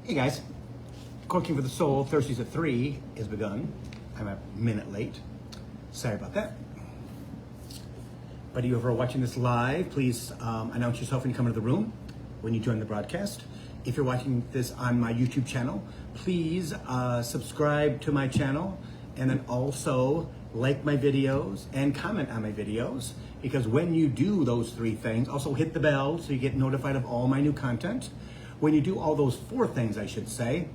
Hey guys, Coaching for the Soul, Thursdays at 3 has begun. I'm a minute late. Sorry about that. But if you are watching this live, please announce yourself when you come into the room, when you join the broadcast. If you're watching this on my YouTube channel, please subscribe to my channel and then also like my videos and comment on my videos, because when you do those three things, also hit the bell so you get notified of all my new content. When you do all those four things, I should say,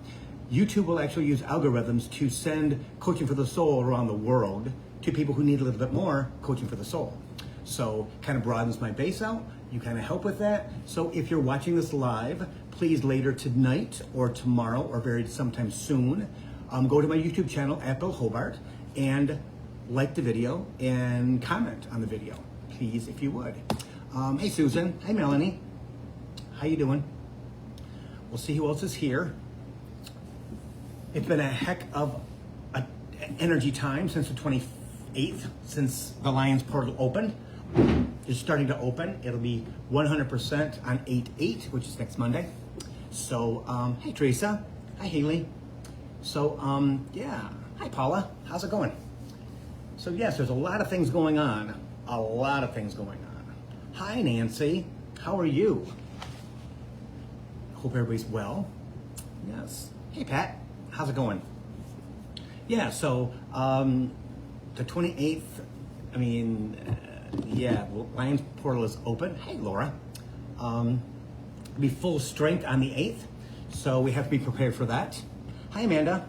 YouTube will actually use algorithms to send Coaching for the Soul around the world to people who need a little bit more Coaching for the Soul. So kind of broadens my base out. You kind of help with that. So if you're watching this live, please later tonight or tomorrow or very sometime soon, go to my YouTube channel at Bill Hobart and like the video and comment on the video, please, if you would. Hey Susan, hey Melanie, how you doing? We'll see who else is here. It's been a heck of an energy time since the 28th, since the Lion's Portal opened. It's starting to open. It'll be 100% on 8/8, which is next Monday. So, hey Teresa, hi Haley. So, yeah, hi Paula, how's it going? So yes, there's a lot of things going on. A lot of things going on. Hi Nancy, how are you? Hope everybody's well. Yes. Hey Pat, how's it going? Yeah, so the 28th, Lion's Portal is open. Hey Laura. Be full strength on the 8th, so we have to be prepared for that. Hi Amanda.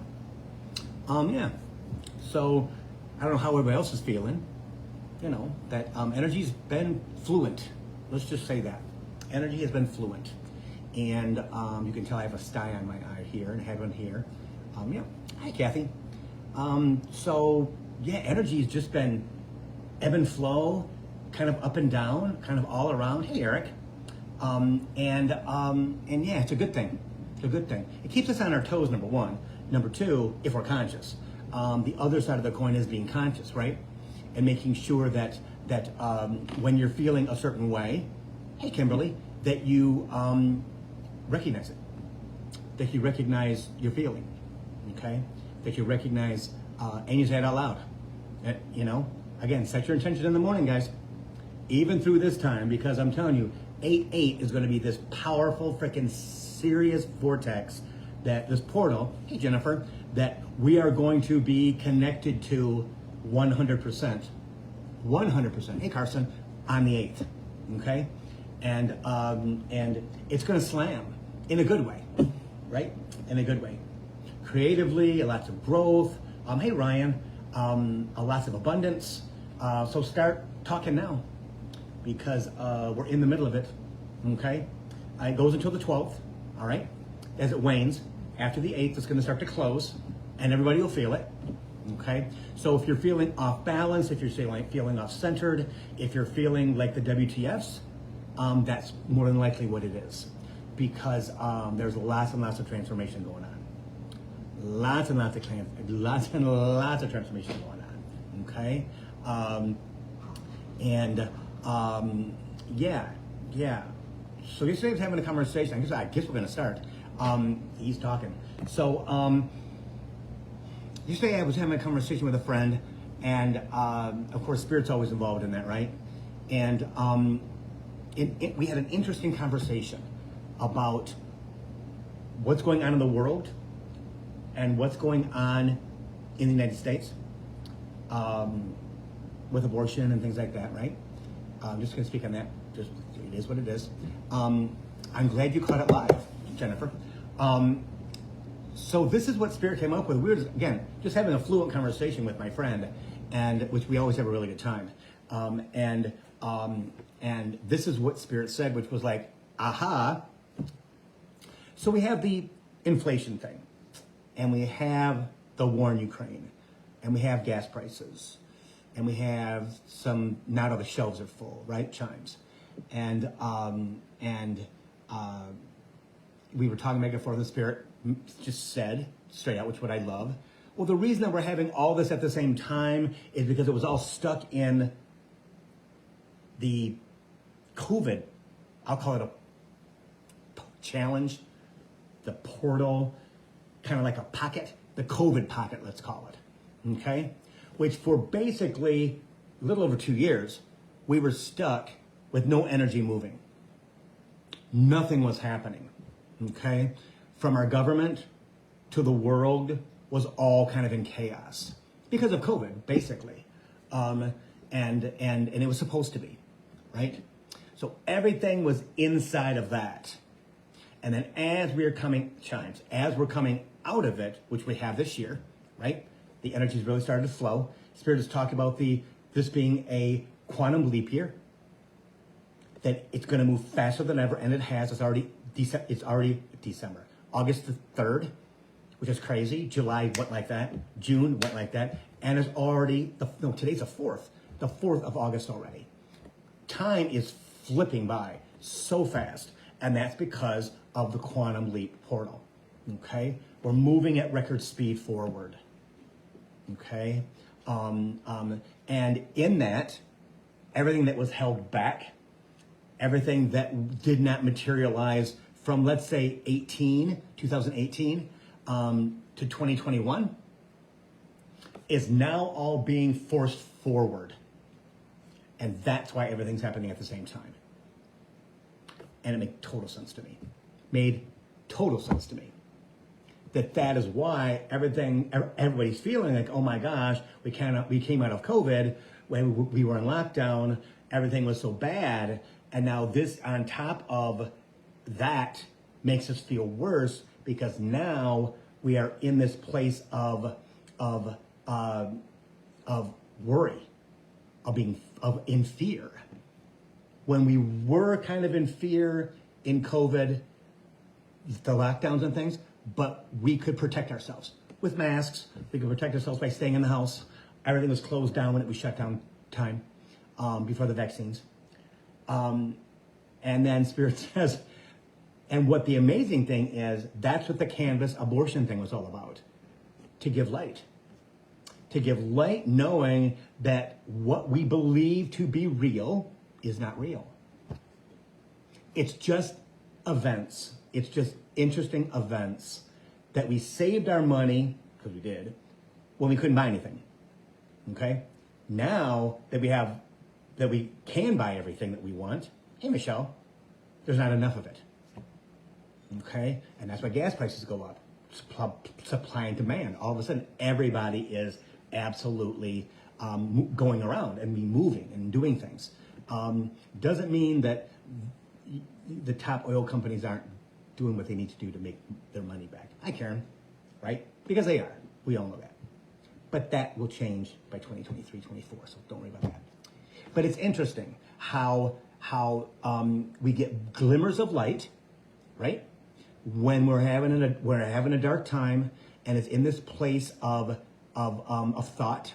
Yeah, so I don't know how everybody else is feeling. You know, that energy's been fluent. Let's just say that. Energy has been fluent. And you can tell I have a sty on my eye here and I have one here. Yeah. Hi, Kathy. So, yeah, energy has just been ebb and flow, kind of up and down, kind of all around. Hey, Eric. And yeah, it's a good thing. It's a good thing. It keeps us on our toes, number one. Number two, if we're conscious. The other side of the coin is being conscious, right? And making sure that when you're feeling a certain way, hey Kimberly, that you recognize it, that you recognize your feeling, okay? That you recognize, and you say it out loud. You know, again, set your intention in the morning, guys, even through this time, because I'm telling you, 8/8 is going to be this powerful freaking Sirius vortex, that this portal, hey Jennifer, that we are going to be connected to 100%, 100%, hey Carson, on the 8th, okay? And it's going to slam in a good way, right? In a good way. Creatively, lots of growth. Hey Ryan, lots of abundance. So start talking now, because we're in the middle of it, okay? It goes until the 12th, all right? As it wanes, after the 8th, it's going to start to close, and everybody will feel it, okay? So if you're feeling off balance, if you're feeling off centered, if you're feeling like the WTFs, that's more than likely what it is, because there's lots and lots of transformation going on. Lots and lots of transformation going on, okay? Yeah. So yesterday I was having a conversation. I guess we're going to start. He's talking. So yesterday I was having a conversation with a friend, and of course Spirit's always involved in that, right? And we had an interesting conversation about what's going on in the world and what's going on in the United States with abortion and things like that, right? I'm just going to speak on that. Just, it is what it is. I'm glad you caught it live, Jennifer. So this is what Spirit came up with. We were, again, just having a fluent conversation with my friend, and which we always have a really good time. And this is what Spirit said, which was like, aha. So we have the inflation thing, and we have the war in Ukraine, and we have gas prices, and we have some, not all the shelves are full, right? Chimes. And we were talking back and forth, and Spirit just said straight out, which is what I love. Well, the reason that we're having all this at the same time is because it was all stuck in the COVID, I'll call it a challenge, the portal, kind of like a pocket, the COVID pocket, let's call it, okay? Which for basically a little over 2 years, we were stuck with no energy moving. Nothing was happening, okay? From our government to the world was all kind of in chaos because of COVID, basically. And it was supposed to be, right? So everything was inside of that. And then as we're coming out of it, which we have this year, right? The energy's really started to flow. Spirit has talked about this being a quantum leap year, that it's going to move faster than ever, and it has. It's already December. August the 3rd, which is crazy. July went like that. June went like that. And it's already, today's the 4th. The 4th of August already. Time is flipping by so fast. And that's because of the quantum leap portal. Okay? We're moving at record speed forward. Okay? And in that, everything that was held back, everything that did not materialize from, let's say, 2018 to 2021, is now all being forced forward. And that's why everything's happening at the same time. And it made total sense to me. Made total sense to me. That is why everybody's feeling like, oh my gosh, we came out of COVID, when we were in lockdown, everything was so bad, and now this on top of that makes us feel worse, because now we are in this place of worry, of in fear. When we were kind of in fear in COVID, the lockdowns and things, but we could protect ourselves with masks. We could protect ourselves by staying in the house. Everything was closed down when it was shut down time, before the vaccines. And then Spirit says, and what the amazing thing is, that's what the canvas abortion thing was all about. To give light. To give light, knowing that what we believe to be real is not real. It's just events. It's just interesting events that we saved our money, because we did, when we couldn't buy anything. Okay? Now that we can buy everything that we want, hey Michelle, there's not enough of it. Okay? And that's why gas prices go up. Supply and demand. All of a sudden, everybody is absolutely going around and moving and doing things. Doesn't mean that the top oil companies aren't doing what they need to do to make their money back. Hi, Karen, right? Because they are. We all know that. But that will change by 2023, 24, so don't worry about that. But it's interesting how we get glimmers of light, right? When we're having a dark time, and it's in this place of thought,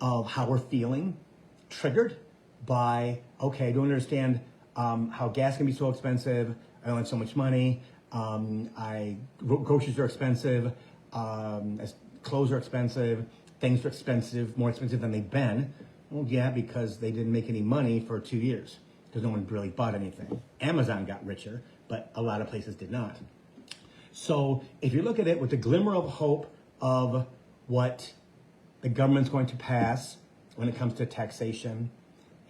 of how we're feeling, triggered by, okay, I don't understand how gas can be so expensive. I don't have so much money. Groceries are expensive. Clothes are expensive. Things are expensive, more expensive than they've been. Well, yeah, because they didn't make any money for 2 years, because no one really bought anything. Amazon got richer, but a lot of places did not. So if you look at it with the glimmer of hope of what the government's going to pass when it comes to taxation,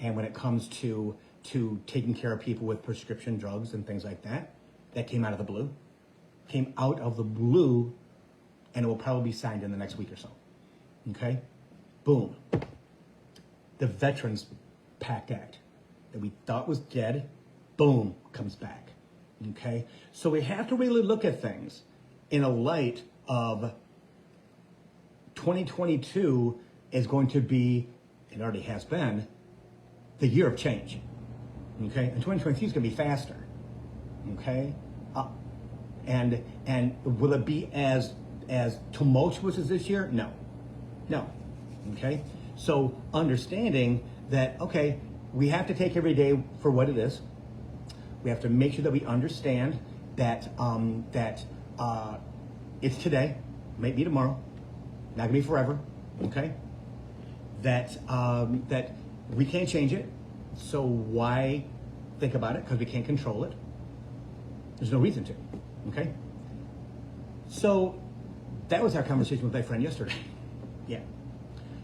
and when it comes to taking care of people with prescription drugs and things like that, that came out of the blue. Came out of the blue, and it will probably be signed in the next week or so. Okay? Boom. The Veterans Pact Act that we thought was dead, boom, comes back. Okay? So we have to really look at things in a light of 2022 is going to be, it already has been, the year of change. Okay? And 2023 is going to be faster. Okay? And will it be as tumultuous as this year? No. Okay? So understanding that, okay, we have to take every day for what it is. We have to make sure that we understand that it's today, might be tomorrow, not gonna be forever. Okay? That we can't change it. So why think about it? Because we can't control it. There's no reason to. Okay? So that was our conversation with my friend yesterday. Yeah.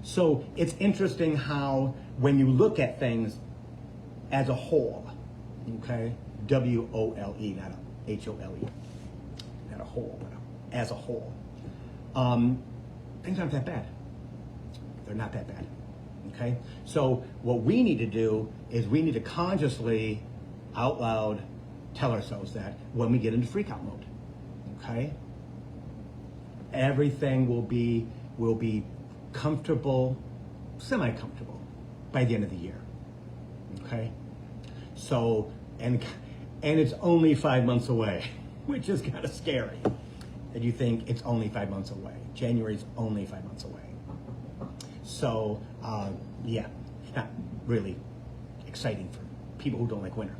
So it's interesting how when you look at things as a whole, okay, W-O-L-E, not H-O-L-E, not a whole, but as a whole, things aren't that bad. They're not that bad, okay? So what we need to do is we need to consciously, out loud, tell ourselves that when we get into freak out mode, okay? Everything will be comfortable, semi-comfortable by the end of the year, okay? So, and it's only 5 months away, which is kind of scary that you think it's only 5 months away. January's only 5 months away. So, yeah, it's not really exciting for people who don't like winter.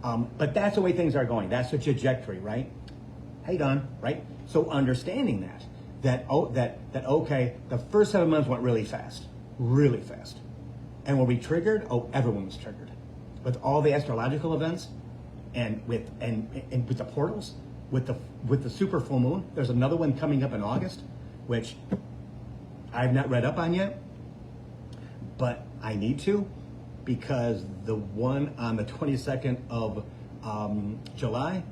But that's the way things are going. That's the trajectory, right? Hey, Don, right? So understanding that okay, the first 7 months went really fast. And were we triggered? Oh, everyone was triggered. With all the astrological events and with the portals, with the super full moon. There's another one coming up in August, which I've not read up on yet, but I need to, because the one on the 22nd of July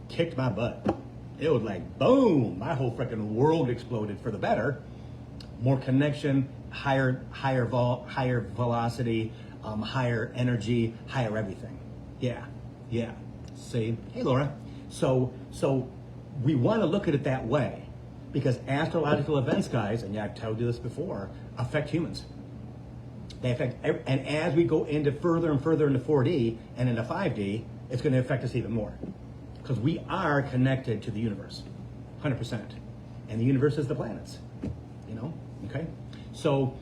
kicked my butt. It was like, boom, my whole freaking world exploded for the better. More connection, higher velocity, higher energy, higher everything. Yeah. See, hey Laura. So we want to look at it that way, because astrological events, guys, and yeah, I've told you this before, affect humans. They affect, and as we go into further and further into 4D and into 5D, it's going to affect us even more, because we are connected to the universe, 100%, and the universe is the planets. Okay. So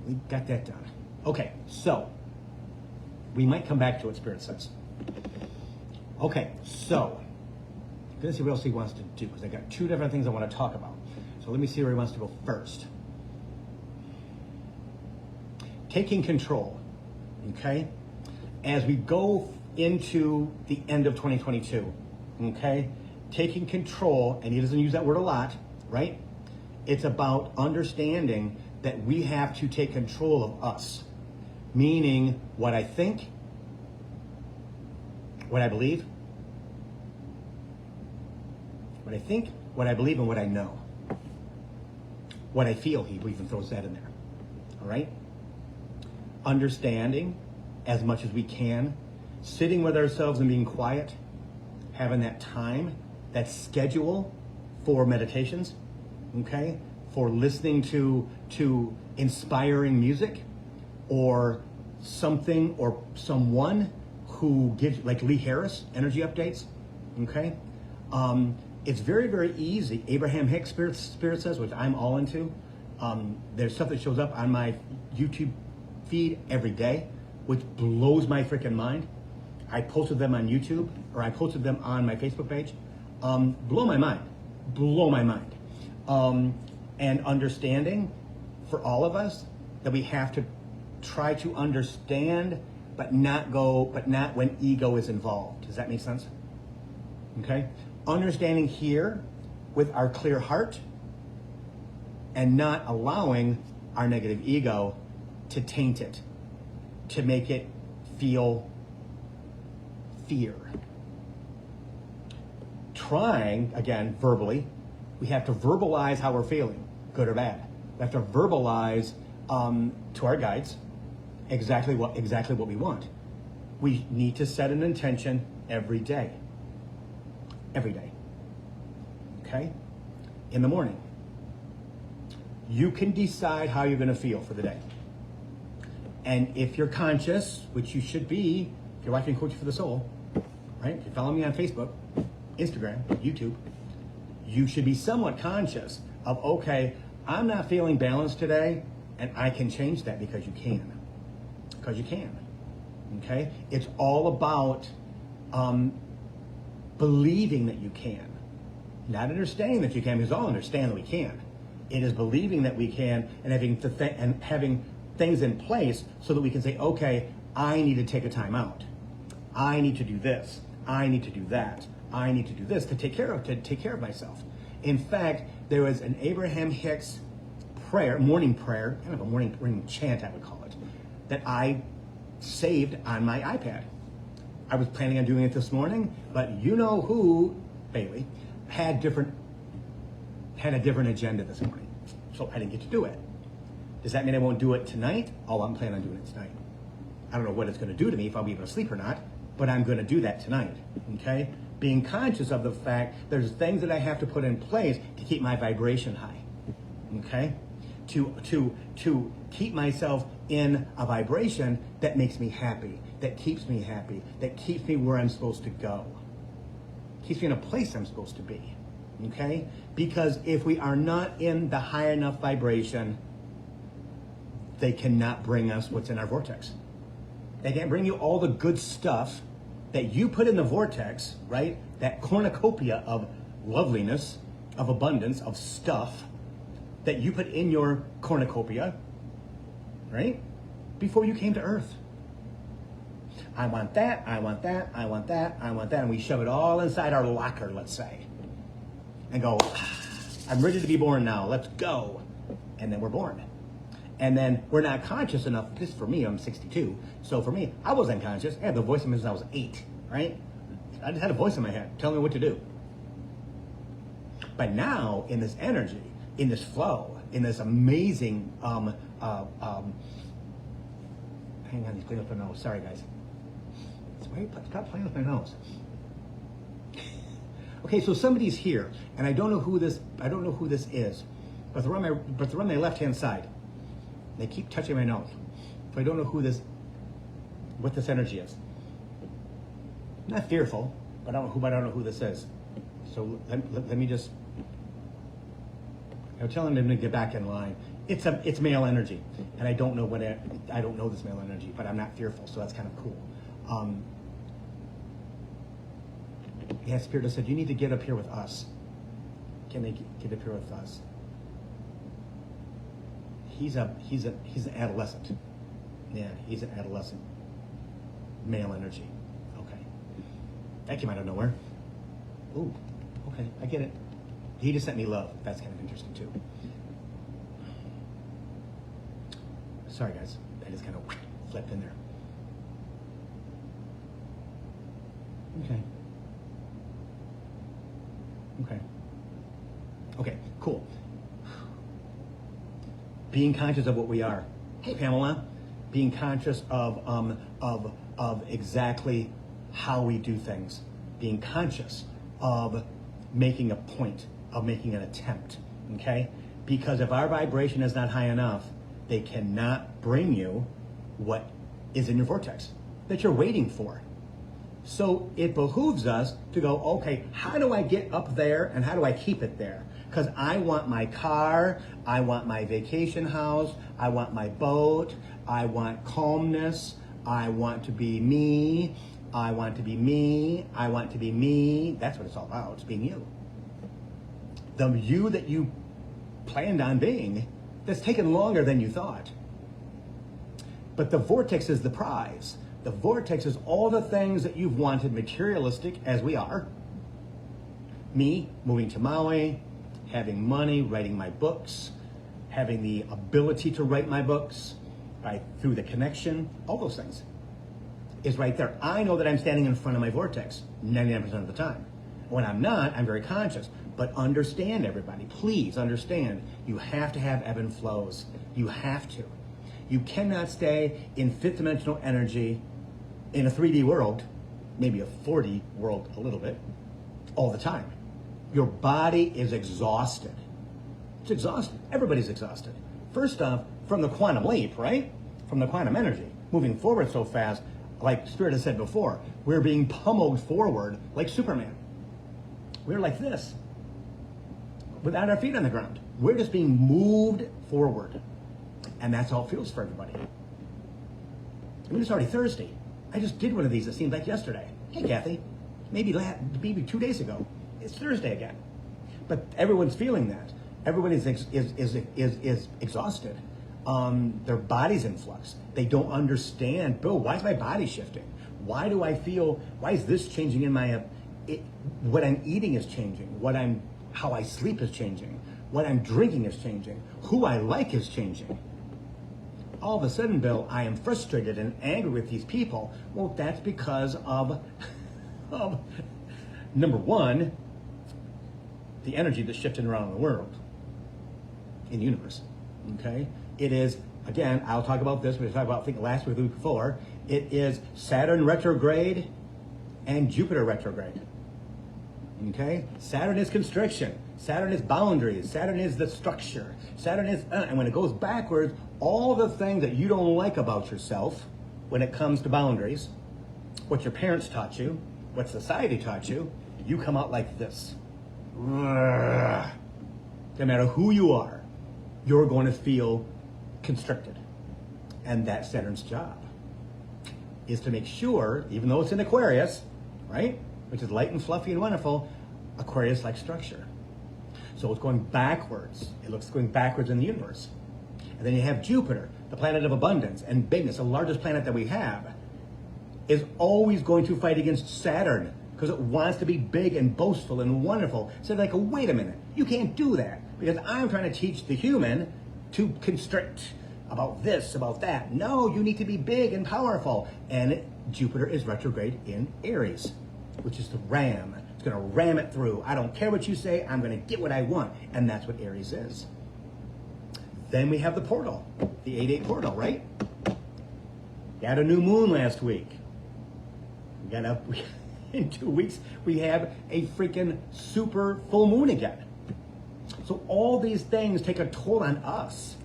we got that done. Okay, so we might come back to what Spirit says. Okay, so let's see what else he wants to do, because I got two different things I want to talk about. So let me see where he wants to go first. Taking control, okay? As we go into the end of 2022, okay? Taking control, and he doesn't use that word a lot, right? It's about understanding that we have to take control of us, meaning what I think, what I believe, what I think, what I believe, and what I know. What I feel, he even throws that in there, all right? Understanding as much as we can, sitting with ourselves and being quiet, having that time, that schedule for meditations, okay? For listening to inspiring music, or something or someone who gives, like Lee Harris, energy updates, okay? It's very, very easy. Abraham Hicks, Spirit says, which I'm all into. There's stuff that shows up on my YouTube feed every day, which blows my freaking mind. I posted them on YouTube, or I posted them on my Facebook page. Blow my mind. And understanding for all of us that we have to try to understand, but not when ego is involved. Does that make sense? Okay? Understanding here with our clear heart, and not allowing our negative ego to taint it, to make it feel fear. Trying, again, verbally, we have to verbalize how we're feeling, good or bad. We have to verbalize to our guides exactly what we want. We need to set an intention every day. Every day. Okay? In the morning. You can decide how you're going to feel for the day. And if you're conscious, which you should be, if you're watching Coaching for the Soul, right? If you follow me on Facebook, Instagram, YouTube, you should be somewhat conscious of, okay, I'm not feeling balanced today, and I can change that, because you can. Because you can. Okay? It's all about believing that you can. Not understanding that you can, because all understand that we can. It is believing that we can, and having things in place so that we can say, okay, I need to take a time out. I need to do this. I need to do that. I need to do this to take care of myself. In fact, there was an Abraham Hicks prayer, morning prayer, kind of a morning chant, I would call it, that I saved on my iPad. I was planning on doing it this morning, but you know who, Bailey, had a different agenda this morning, so I didn't get to do it. Does that mean I won't do it tonight? Oh, I'm planning on doing it tonight. I don't know what it's going to do to me, if I'll be able to sleep or not, but I'm going to do that tonight, okay? Being conscious of the fact there's things that I have to put in place to keep my vibration high, okay? To keep myself in a vibration that makes me happy, that keeps me happy, that keeps me where I'm supposed to go, keeps me in a place I'm supposed to be, okay? Because if we are not in the high enough vibration, they cannot bring us what's in our vortex. They can't bring you all the good stuff that you put in the vortex, right? That cornucopia of loveliness, of abundance, of stuff that you put in your cornucopia, right? Before you came to Earth. I want that, I want that, I want that, I want that. And we shove it all inside our locker, let's say. And go, I'm ready to be born now, let's go. And then we're born. And then we're not conscious enough. This for me, I'm 62. So for me, I was unconscious. I had the voice in me since I was 8, right? I just had a voice in my head telling me what to do. But now, in this energy, in this flow, in this amazing, hang on, he's playing with my nose. Sorry, guys. Stop playing with my nose. Okay, so somebody's here, and I don't know who this is, but they're on my left-hand side. They keep touching my nose. So I don't know what this energy is. I'm not fearful, but I don't know who this is. So let me just, I'm telling them to get back in line. It's male energy, and I don't know I don't know this male energy, but I'm not fearful, so that's kind of cool. Yeah, Spirit just said, you need to get up here with us. Can they get up here with us? He's an adolescent. Yeah, he's an adolescent. Male energy. Okay. That came out of nowhere. Ooh, okay, I get it. He just sent me love. That's kind of interesting too. Sorry guys, I just kind of flipped in there. Okay. Okay, cool. Being conscious of what we are. Hey, Pamela. Being conscious of exactly how we do things. Being conscious of making a point, of making an attempt, okay? Because if our vibration is not high enough, they cannot bring you what is in your vortex that you're waiting for. So it behooves us to go, okay, how do I get up there and how do I keep it there? Because I want my car, I want my vacation house, I want my boat, I want calmness, I want to be me, I want to be me, I want to be me. That's what it's all about, it's being you. The you that you planned on being, that's taken longer than you thought. But the vortex is the prize. The vortex is all the things that you've wanted, materialistic as we are. Me, moving to Maui, having money, writing my books, having the ability to write my books, right, through the connection, all those things is right there. I know that I'm standing in front of my vortex 99% of the time. When I'm not, I'm very conscious. But understand, everybody, please understand, you have to have ebb and flows. You have to. You cannot stay in fifth dimensional energy in a 3D world, maybe a 4D world a little bit, all the time. Your body is exhausted. It's exhausted. Everybody's exhausted. First off, from the quantum leap, right? From the quantum energy, moving forward so fast, like Spirit has said before, we're being pummeled forward like Superman. We're like this, without our feet on the ground. We're just being moved forward. And that's how it feels for everybody. I mean, it's already Thursday. I just did one of these, it seemed like yesterday. Hey, Kathy, maybe 2 days ago. It's Thursday again. But everyone's feeling that. Everyone is exhausted. Their body's in flux. They don't understand, Bill, why is my body shifting? Why do I feel, why is this changing in what I'm eating is changing. How I sleep is changing. What I'm drinking is changing. Who I like is changing. All of a sudden, Bill, I am frustrated and angry with these people. Well, that's because of number one, the energy that's shifting around the world, in the universe. Okay? It is, again, I'll talk about this, we talked about, I think, last week or the week before. It is Saturn retrograde and Jupiter retrograde. Okay? Saturn is constriction. Saturn is boundaries. Saturn is the structure. Saturn is, and when it goes backwards, all the things that you don't like about yourself when it comes to boundaries, what your parents taught you, what society taught you, you come out like this. No matter who you are, you're going to feel constricted. And that's Saturn's job, is to make sure, even though it's in Aquarius, right, which is light and fluffy and wonderful, Aquarius-like structure. So it's going backwards. It looks going backwards in the universe. And then you have Jupiter, the planet of abundance and bigness, the largest planet that we have, is always going to fight against Saturn because it wants to be big and boastful and wonderful. So like, wait a minute, you can't do that because I'm trying to teach the human to constrict about this, about that. No, you need to be big and powerful. And Jupiter is retrograde in Aries, which is the ram. It's going to ram it through. I don't care what you say. I'm going to get what I want. And that's what Aries is. Then we have the portal, the 8-8 portal, right? We had a new moon last week. In 2 weeks, we have a freaking super full moon again. So all these things take a toll on us,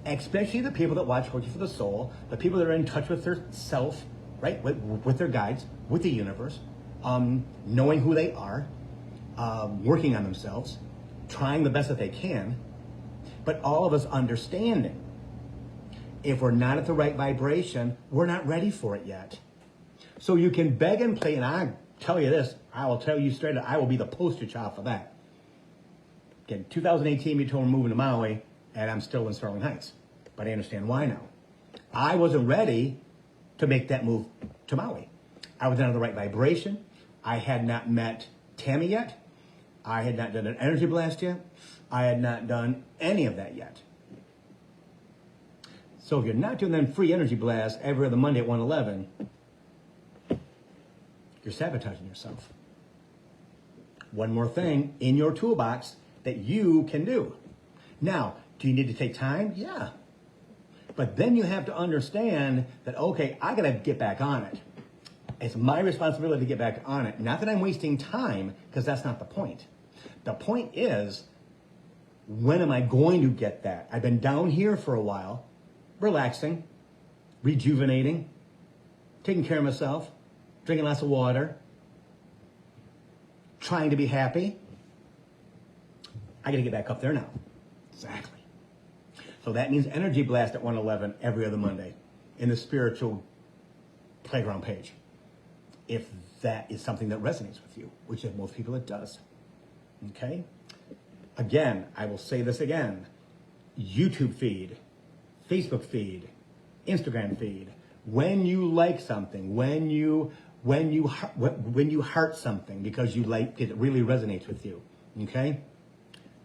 especially the people that watch Coaching for the Soul, the people that are in touch with their self, right? With their guides, with the universe. Knowing who they are, working on themselves, trying the best that they can, but all of us understanding if we're not at the right vibration, we're not ready for it yet. So you can beg and play, and I tell you this, I will tell you straight up, I will be the poster child for that. Again, 2018, we told me moving to Maui, and I'm still in Sterling Heights, but I understand why now. I wasn't ready to make that move to Maui. I was not in the right vibration. I had not met Tammy yet. I had not done an energy blast yet. I had not done any of that yet. So if you're not doing them free energy blasts every other Monday at 1:11, you're sabotaging yourself. One more thing in your toolbox that you can do. Now, do you need to take time? Yeah. But then you have to understand that, okay, I got to get back on it. It's my responsibility to get back on it. Not that I'm wasting time, because that's not the point. The point is, when am I going to get that? I've been down here for a while, relaxing, rejuvenating, taking care of myself, drinking lots of water, trying to be happy. I got to get back up there now. Exactly. So that means energy blast at 1:11 every other Monday in the spiritual playground page. If that is something that resonates with you, which is most people it does. Okay? Again, I will say this again. YouTube feed, Facebook feed, Instagram feed. When you like something, when you heart something because you like it, really resonates with you. Okay?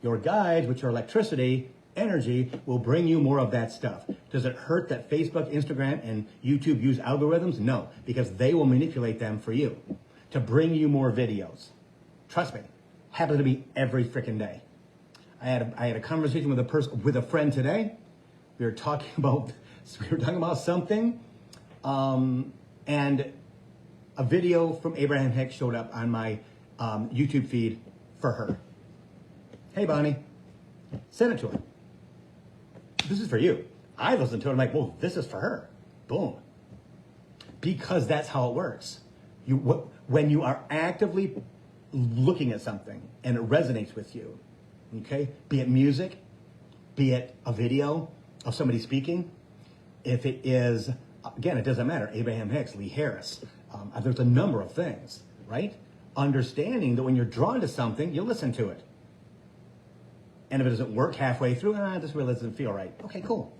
Your guides, which are electricity, energy, will bring you more of that stuff. Does it hurt that Facebook, Instagram, and YouTube use algorithms? No, because they will manipulate them for you to bring you more videos. Trust me, happens to me every freaking day. I had a conversation with a friend today. We were talking about something, and a video from Abraham Hicks showed up on my YouTube feed for her. Hey, Bonnie, send it to her. This is for you. I listened to it. I'm like, well, this is for her. Boom. Because that's how it works. When you are actively looking at something and it resonates with you, okay, be it music, be it a video of somebody speaking, if it is, again, it doesn't matter, Abraham Hicks, Lee Harris, there's a number of things, right? Understanding that when you're drawn to something, you listen to it. And if it doesn't work halfway through, this really doesn't feel right. Okay, cool.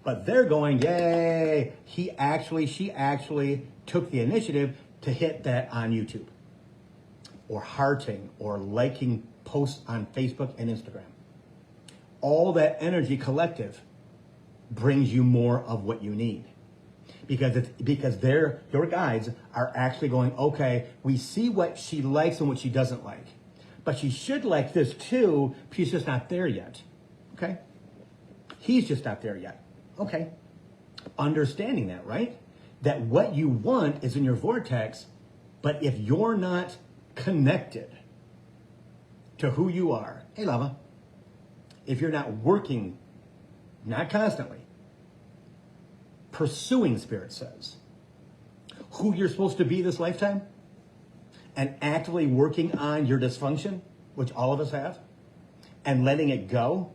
But they're going, yay, she actually took the initiative to hit that on YouTube. or hearting or liking posts on Facebook and Instagram. All that energy collective brings you more of what you need. Because your guides are actually going, okay, we see what she likes and what she doesn't like. But she should like this too, but she's just not there yet. Okay? He's just not there yet. Okay. Understanding that, right? That what you want is in your vortex, but if you're not connected to who you are, hey Lava, if you're not working, not constantly, pursuing, Spirit says, who you're supposed to be this lifetime, and actively working on your dysfunction, which all of us have, and letting it go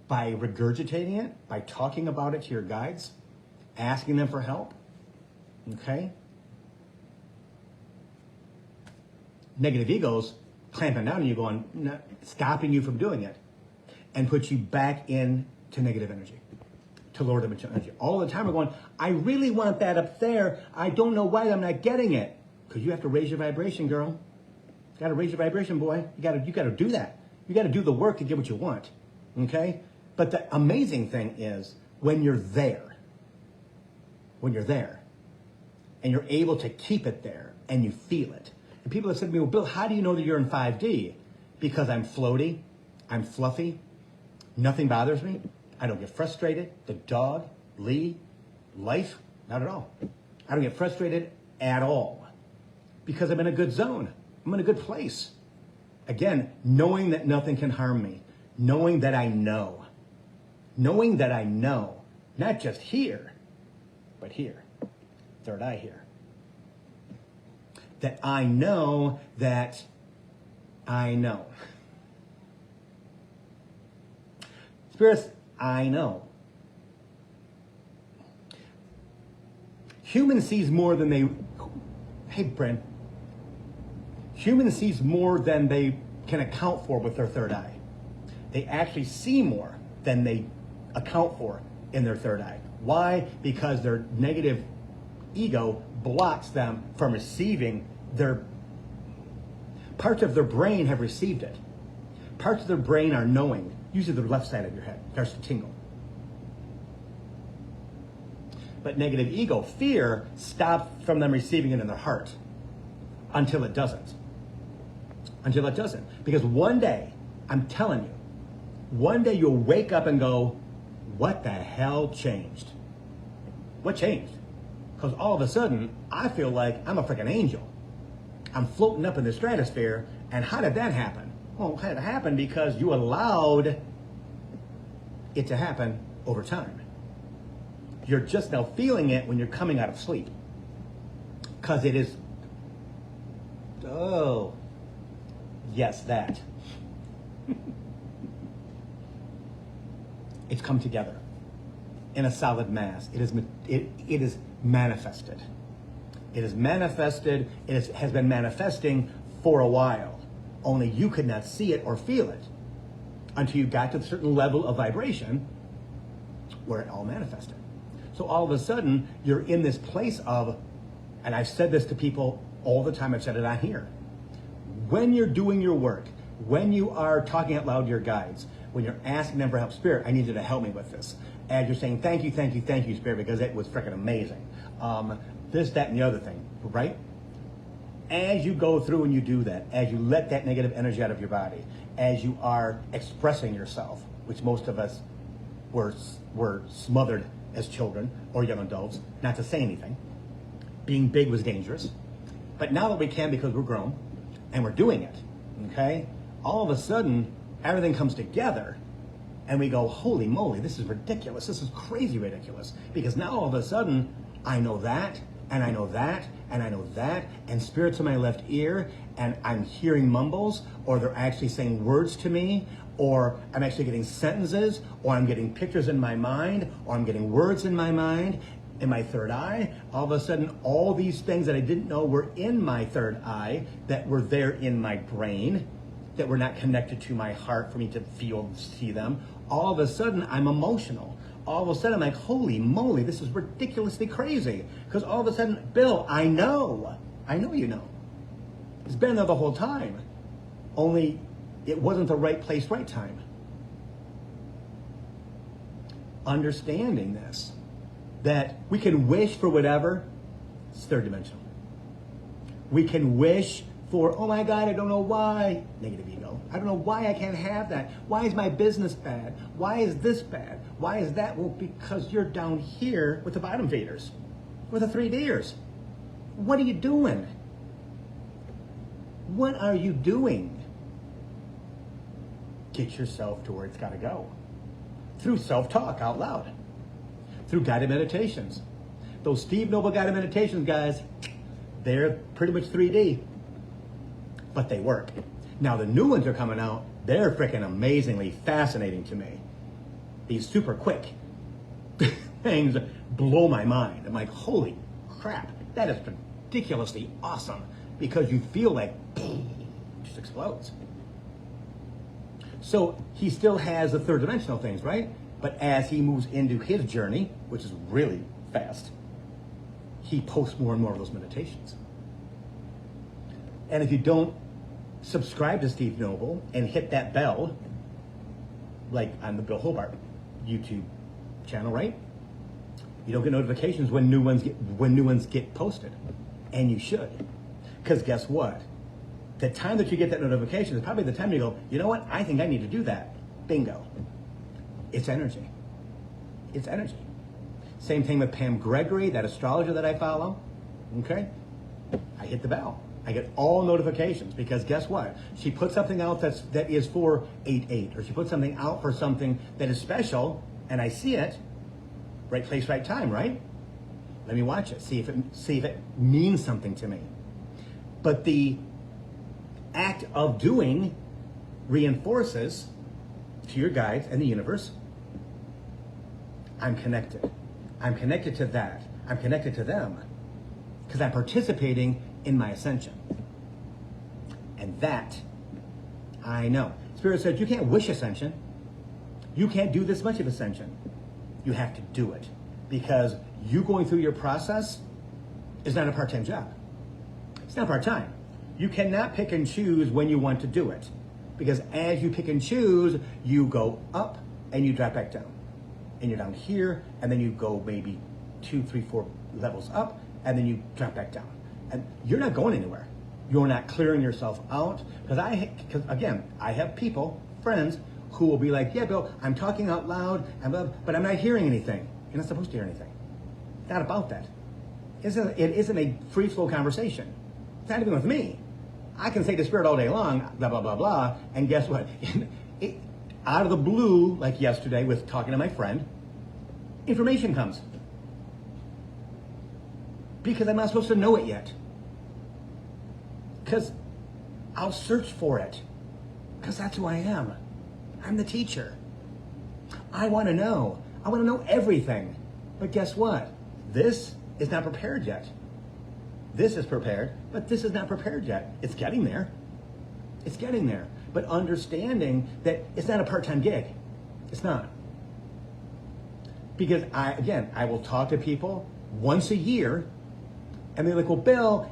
by regurgitating it, by talking about it to your guides, asking them for help, okay? Negative egos clamping down on you, going, stopping you from doing it, and put you back into negative energy, to lower dimensional energy. All the time we're going, I really want that up there. I don't know why I'm not getting it. Because you have to raise your vibration, girl. You got to raise your vibration, boy. You got to do that. You got to do the work to get what you want, okay? But the amazing thing is when you're there, and you're able to keep it there, and you feel it. And people have said to me, well, Bill, how do you know that you're in 5D? Because I'm floaty, I'm fluffy, nothing bothers me. I don't get frustrated. The dog, Lee, life, not at all. I don't get frustrated at all. Because I'm in a good zone. I'm in a good place. Again, knowing that nothing can harm me. Knowing that I know. Knowing that I know. Not just here, but here. Third eye here. That I know that I know. Spirits, I know. Human sees more than they... Hey, Brent. Human sees more than they can account for with their third eye. They actually see more than they account for in their third eye. Why? Because their negative ego blocks them from receiving their... Parts of their brain have received it. Parts of their brain are knowing. Usually the left side of your head starts to tingle. But negative ego, fear, stops from them receiving it in their heart until it doesn't. Until it doesn't. Because one day, I'm telling you, one day you'll wake up and go, what the hell changed? What changed? Because all of a sudden, I feel like I'm a freaking angel. I'm floating up in the stratosphere, and how did that happen? Well, it had to happen because you allowed it to happen over time. You're just now feeling it when you're coming out of sleep. Because it is... Oh... Yes, that. It's come together in a solid mass. It is manifested. It is manifested. It has been manifesting for a while. Only you could not see it or feel it until you got to a certain level of vibration where it all manifested. So all of a sudden, you're in this place of, and I've said this to people all the time, I've said it on here. When you're doing your work, when you are talking out loud to your guides, when you're asking them for help, Spirit, I need you to help me with this. As you're saying, thank you, Spirit, because it was freaking amazing. This, that, and the other thing, right? As you go through and you do that, as you let that negative energy out of your body, as you are expressing yourself, which most of us were smothered as children or young adults, not to say anything. Being big was dangerous. But now that we can because we're grown, and we're doing it, okay? All of a sudden, everything comes together, and we go, holy moly, this is ridiculous. This is crazy ridiculous. Because now all of a sudden, I know that, and I know that, and I know that, and spirits in my left ear, and I'm hearing mumbles, or they're actually saying words to me, or I'm actually getting sentences, or I'm getting pictures in my mind, or I'm getting words in my mind, in my third eye. All of a sudden, all these things that I didn't know were in my third eye, that were there in my brain, that were not connected to my heart for me to feel, see them. All of a sudden, I'm emotional. All of a sudden, I'm like, holy moly, this is ridiculously crazy. Because all of a sudden, Bill, I know you know. It's been there the whole time. Only it wasn't the right place, right time. Understanding this, that we can wish for whatever, it's third dimensional. We can wish for, oh my God, I don't know why, negative ego. I don't know why I can't have that. Why is my business bad? Why is this bad? Why is that? Well, because you're down here with the bottom feeders, with the 3Ders. What are you doing? What are you doing? Get yourself to where it's got to go. Through self-talk out loud. Through guided meditations. Those Steve Noble guided meditations, guys, they're pretty much 3D. But they work. Now the new ones are coming out. They're freaking amazingly fascinating to me. These super quick things blow my mind. I'm like, holy crap, that is ridiculously awesome. Because you feel like, just explodes. So he still has the third dimensional things, right? But as he moves into his journey, which is really fast, he posts more and more of those meditations. And if you don't subscribe to Steve Noble and hit that bell, like on the Bill Hobart YouTube channel, right? You don't get notifications when new ones get posted. And you should. Because guess what? The time that you get that notification is probably the time you go, you know what? I think I need to do that. Bingo. It's energy. It's energy. Same thing with Pam Gregory, that astrologer that I follow. Okay? I hit the bell. I get all notifications because guess what? She puts something out that is for 8/8, or she puts something out for something that is special, and I see it. Right place, right time, right? Let me watch it. See if it means something to me. But the act of doing reinforces to your guides and the universe, I'm connected. I'm connected to that. I'm connected to them because I'm participating in my ascension. And that, I know. Spirit said, you can't wish ascension. You can't do this much of ascension. You have to do it because you going through your process is not a part-time job. It's not part-time. You cannot pick and choose when you want to do it because as you pick and choose, you go up and you drop back down. And you're down here and then you go maybe 2, 3, 4 levels up and then you drop back down. And you're not going anywhere. You're not clearing yourself out. Because again, I have people, friends, who will be like, yeah, Bill, I'm talking out loud, but I'm not hearing anything. You're not supposed to hear anything. It's not about that. It isn't a free flow conversation. It's not even with me. I can say to Spirit all day long, blah, blah, blah, blah, and guess what? Out of the blue, like yesterday with talking to my friend, information comes. Because I'm not supposed to know it yet. Because I'll search for it. Because that's who I am. I'm the teacher. I want to know. I want to know everything. But guess what? This is not prepared yet. This is prepared, but this is not prepared yet. It's getting there. It's getting there. But understanding that it's not a part-time gig. It's not. Because I will talk to people once a year and they're like, well, Bill,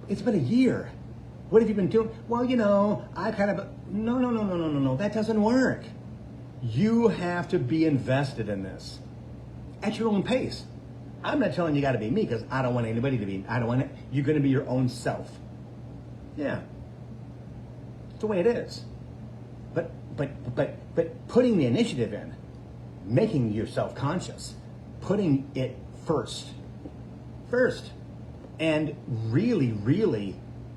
it's been a year. What have you been doing? Well, I kind of, no. That doesn't work. You have to be invested in this at your own pace. I'm not telling you got to be me because I don't want anybody to be, you're going to be your own self. Yeah. It's the way it is. But putting the initiative in, making yourself conscious, putting it first, and really, really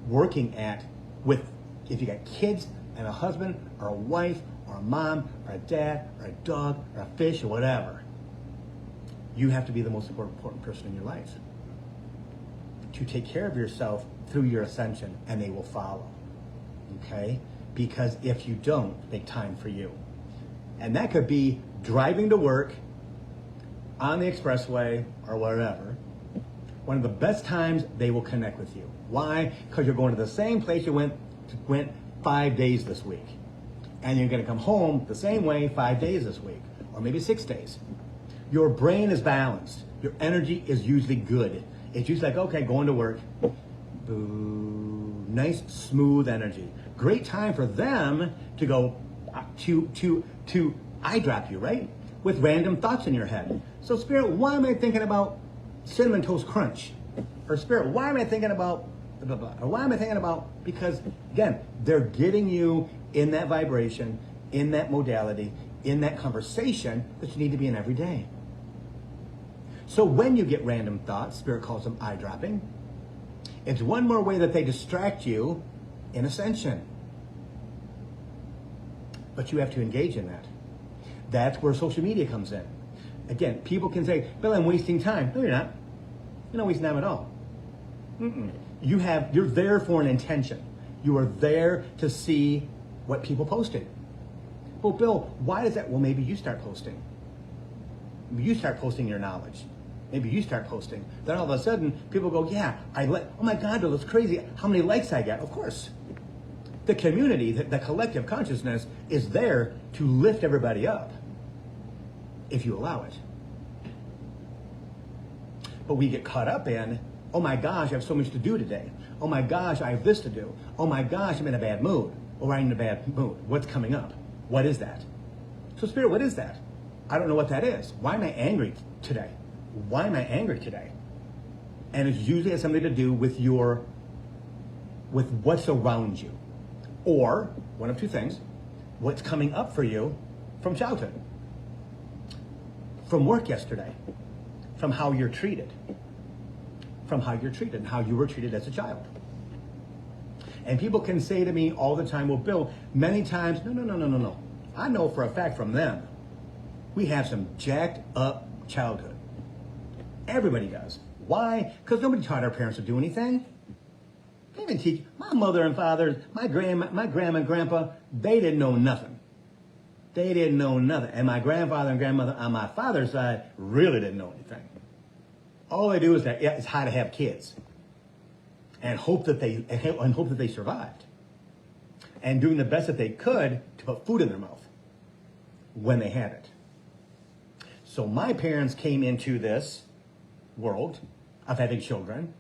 working if you got kids and a husband or a wife or a mom or a dad or a dog or a fish or whatever, you have to be the most important person in your life to take care of yourself through your ascension, and they will follow. Okay? Because if you don't, make time for you. And that could be driving to work on the expressway or whatever. One of the best times they will connect with you. Why? Because you're going to the same place you went 5 days this week. And you're going to come home the same way 5 days this week, or maybe 6 days. Your brain is balanced. Your energy is usually good. It's usually like, okay, going to work. Boo. Nice, smooth energy. Great time for them to go to eye drop you, right? With random thoughts in your head. So Spirit, why am I thinking about Cinnamon Toast Crunch? Or Spirit, why am I thinking about blah, blah, blah? Or why am I thinking about, because again, they're getting you in that vibration, in that modality, in that conversation that you need to be in every day. So when you get random thoughts, Spirit calls them eye dropping. It's one more way that they distract you in ascension. But you have to engage in that. That's where social media comes in. Again, people can say, Bill, I'm wasting time. No, you're not. You're not wasting time at all. You're there for an intention. You are there to see what people posted. Well, Bill, why is that? Well, maybe you start posting. Maybe you start posting your knowledge. Maybe you start posting. Then all of a sudden, people go, yeah, oh my God, Bill, that's crazy. How many likes I get? Of course. The community, the collective consciousness is there to lift everybody up if you allow it. But we get caught up in, oh my gosh, I have so much to do today. Oh my gosh, I have this to do. Oh my gosh, I'm in a bad mood. Or I'm in a bad mood. What's coming up? What is that? So Spirit, what is that? I don't know what that is. Why am I angry today? Why am I angry today? And it usually has something to do with what's around you. Or, one of two things, what's coming up for you from childhood. From work yesterday. From how you're treated. From how you're treated and how you were treated as a child. And people can say to me all the time, well, Bill, many times, no. I know for a fact from them, we have some jacked up childhood. Everybody does. Why? Because nobody taught our parents to do anything. They didn't teach. My mother and father, my grandma and grandpa, they didn't know nothing. They didn't know nothing. And my grandfather and grandmother on my father's side really didn't know anything. All they do is how to have kids. And hope that they survived. And doing the best that they could to put food in their mouth when they had it. So my parents came into this world of having children.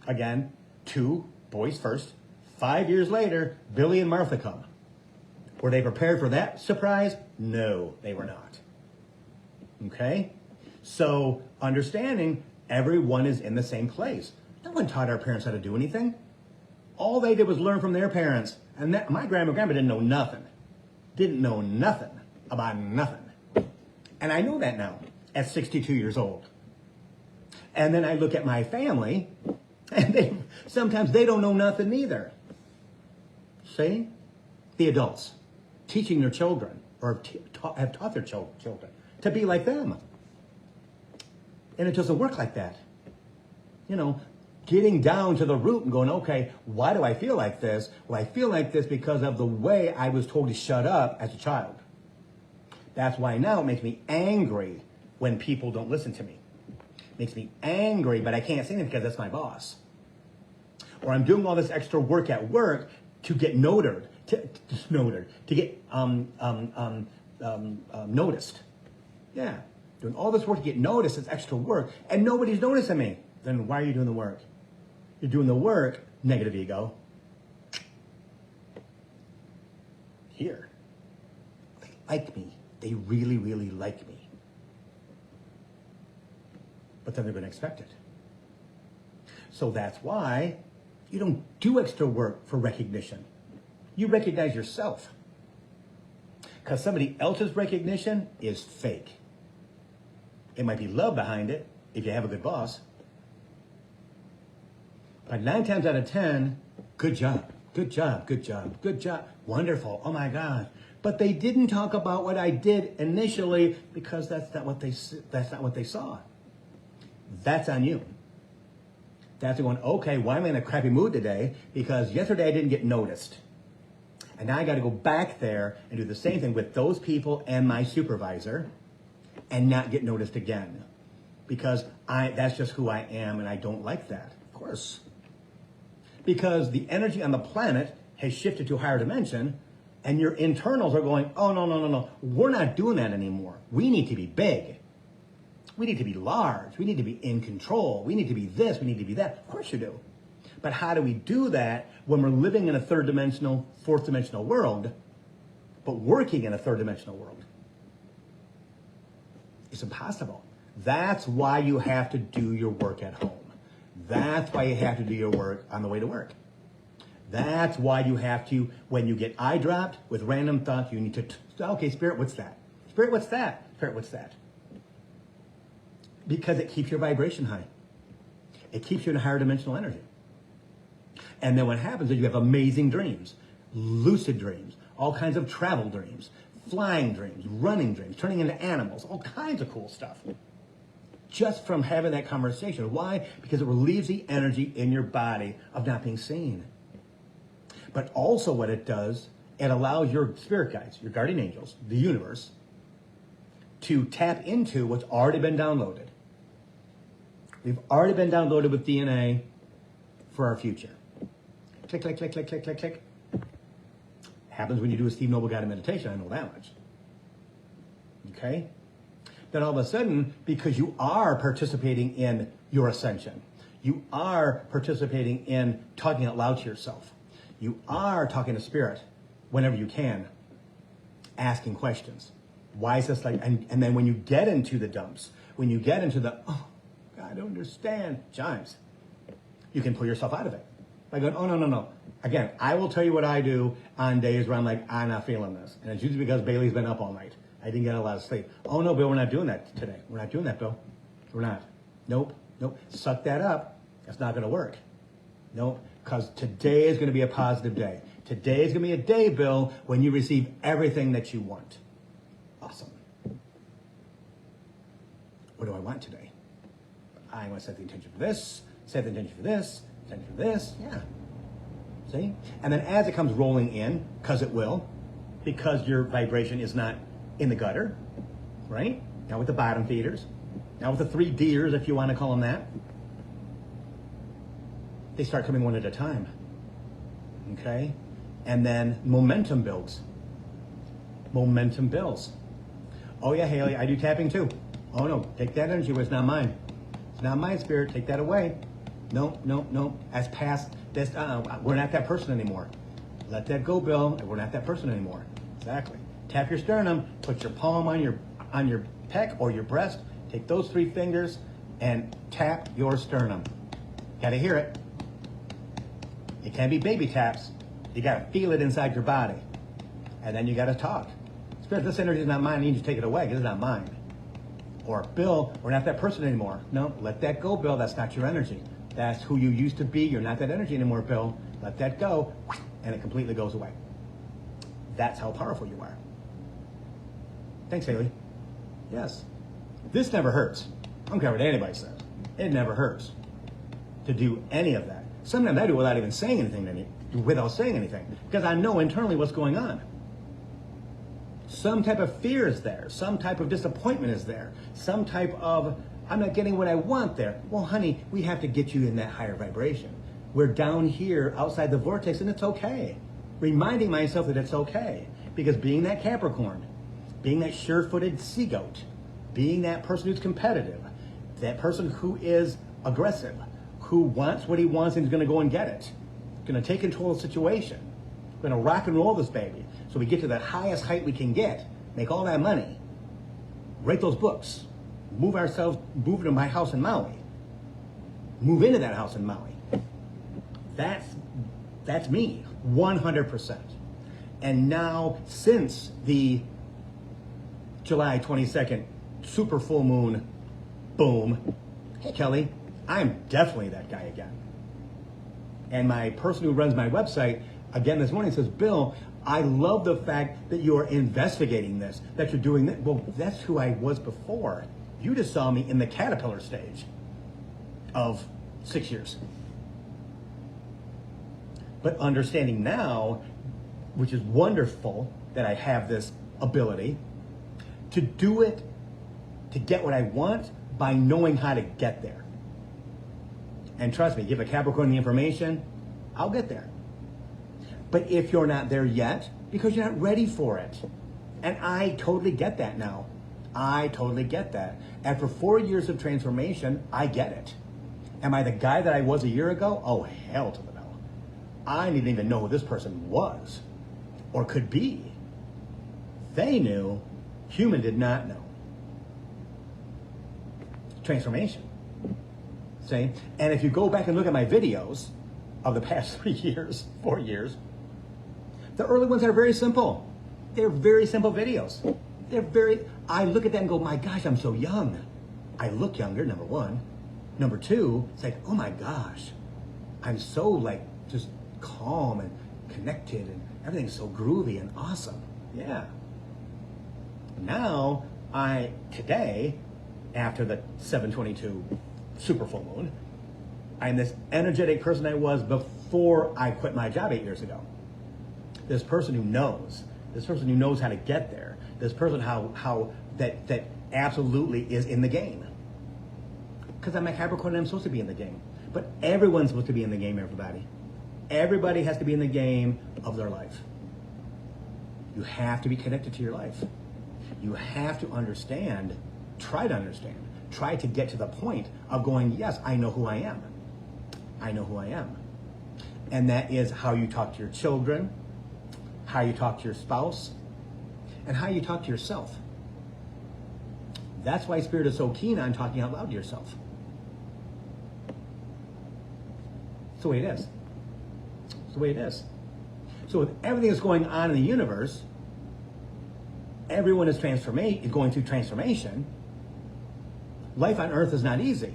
Again, 2 boys first. 5 years later, Billy and Martha come. Were they prepared for that surprise? No, they were not. Okay? So understanding everyone is in the same place. No one taught our parents how to do anything. All they did was learn from their parents. And my grandma didn't know nothing. Didn't know nothing about nothing. And I know that now at 62 years old. And then I look at my family, and sometimes they don't know nothing either. See? The adults teaching their children, or have taught their children to be like them. And it doesn't work like that. You know, getting down to the root and going, okay, why do I feel like this? Well, I feel like this because of the way I was told to shut up as a child. That's why now it makes me angry when people don't listen to me. It makes me angry, but I can't say anything because that's my boss. Or I'm doing all this extra work at work to get noted, to get noticed. Yeah, doing all this work to get noticed is extra work, and nobody's noticing me. Then why are you doing the work? You're doing the work, negative ego. Here, they like me. They really, really like me. But then they're going to expect it. So that's why you don't do extra work for recognition. You recognize yourself. Because somebody else's recognition is fake. It might be love behind it if you have a good boss. But 9 times out of 10, good job, good job, good job, good job, wonderful, oh my God. But they didn't talk about what I did initially because that's not what they saw. That's on you. That's going, okay, why am I in a crappy mood today? Because yesterday I didn't get noticed. And now I got to go back there and do the same thing with those people and my supervisor and not get noticed again. Because that's just who I am and I don't like that. Of course. Because the energy on the planet has shifted to a higher dimension and your internals are going, oh, no. We're not doing that anymore. We need to be big. We need to be large. We need to be in control. We need to be this. We need to be that. Of course you do. But how do we do that when we're living in a third dimensional, fourth dimensional world, but working in a third dimensional world? It's impossible. That's why you have to do your work at home. That's why you have to do your work on the way to work. That's why you have to, when you get eye dropped with random thoughts, you need to, okay, Spirit, what's that? Spirit, what's that? Spirit, what's that? Because it keeps your vibration high. It keeps you in a higher dimensional energy. And then what happens is you have amazing dreams, lucid dreams, all kinds of travel dreams, flying dreams, running dreams, turning into animals, all kinds of cool stuff. Just from having that conversation. Why? Because it relieves the energy in your body of not being seen. But also what it does, it allows your spirit guides, your guardian angels, the universe, to tap into what's already been downloaded. We've already been downloaded with DNA for our future. Click, click, click, click, click, click, click. Happens when you do a Steve Noble guided meditation, I know that much. Okay? Then all of a sudden, because you are participating in your ascension, you are participating in talking out loud to yourself, you are talking to spirit whenever you can, asking questions. Why is this like, and then when you get into the dumps, when you get into the, oh, I don't understand, chimes, you can pull yourself out of it. By going, oh, no. Again, I will tell you what I do on days where I'm like, I'm not feeling this. And it's usually because Bailey's been up all night. I didn't get a lot of sleep. Oh, no, Bill, we're not doing that today. We're not doing that, Bill. We're not. Nope. Suck that up. That's not going to work. Nope. Because today is going to be a positive day. Today is going to be a day, Bill, when you receive everything that you want. Awesome. What do I want today? I want to set the intention for this, set the intention for this, intention for this. Yeah. See? And then as it comes rolling in, because it will, because your vibration is not in the gutter, right? Now with the bottom feeders, now with the 3 Ders, if you want to call them that, they start coming one at a time. Okay? And then momentum builds. Momentum builds. Oh yeah, Haley, I do tapping too. Oh no, take that energy away, it's not mine. It's not mine, Spirit, take that away. No. That's past, that's, we're not that person anymore. Let that go, Bill, we're not that person anymore. Exactly. Tap your sternum, put your palm on your pec or your breast, take those 3 fingers and tap your sternum. Gotta hear it. It can't be baby taps. You gotta feel it inside your body. And then you gotta talk. Spirit, this energy is not mine, you need to take it away because it's not mine. Or, Bill, we're not that person anymore. No, let that go, Bill, that's not your energy. That's who you used to be, you're not that energy anymore, Bill. Let that go, and it completely goes away. That's how powerful you are. Thanks, Haley. Yes. This never hurts. I don't care what anybody says. It never hurts to do any of that. Sometimes I do without even saying anything, because I know internally what's going on. Some type of fear is there. Some type of disappointment is there. Some type of, I'm not getting what I want there. Well, honey, we have to get you in that higher vibration. We're down here outside the vortex, and it's okay. Reminding myself that it's okay. Because being that Capricorn, being that sure-footed sea goat, being that person who's competitive, that person who is aggressive, who wants what he wants and is going to go and get it, going to take control of the situation, going to rock and roll this baby, so we get to the highest height we can get, make all that money, write those books, move to my house in Maui, move into that house in Maui. That's me, 100%. And now, since the July 22nd super full moon, boom, hey Kelly, I'm definitely that guy again. And my person who runs my website, again this morning, says, Bill, I love the fact that you're investigating this, that you're doing that. Well, that's who I was before. You just saw me in the caterpillar stage of 6 years. But understanding now, which is wonderful that I have this ability to do it, to get what I want by knowing how to get there. And trust me, give a Capricorn the information, I'll get there. But if you're not there yet, because you're not ready for it. And I totally get that now. I totally get that. After 4 years of transformation, I get it. Am I the guy that I was a year ago? Oh, hell to the no. I didn't even know who this person was or could be. They knew, human did not know. Transformation. See? And if you go back and look at my videos of the past 3 years, 4 years, the early ones are very simple. They're very simple videos. I look at them and go, my gosh, I'm so young. I look younger, number one. Number two, it's like, oh my gosh, I'm so like just calm and connected and everything's so groovy and awesome. Yeah. Now, today, after the 7/22 super full moon, I'm this energetic person I was before I quit my job 8 years ago. This person who knows how to get there. This person how that absolutely is in the game. Because I'm a Capricorn and I'm supposed to be in the game. But everyone's supposed to be in the game, everybody. Everybody has to be in the game of their life. You have to be connected to your life. You have to understand, try to get to the point of going, yes, I know who I am. I know who I am. And that is how you talk to your children, how you talk to your spouse, and how you talk to yourself. That's why Spirit is so keen on talking out loud to yourself. It's the way it is. It's the way it is. So with everything that's going on in the universe, everyone is going through transformation. Life on earth is not easy.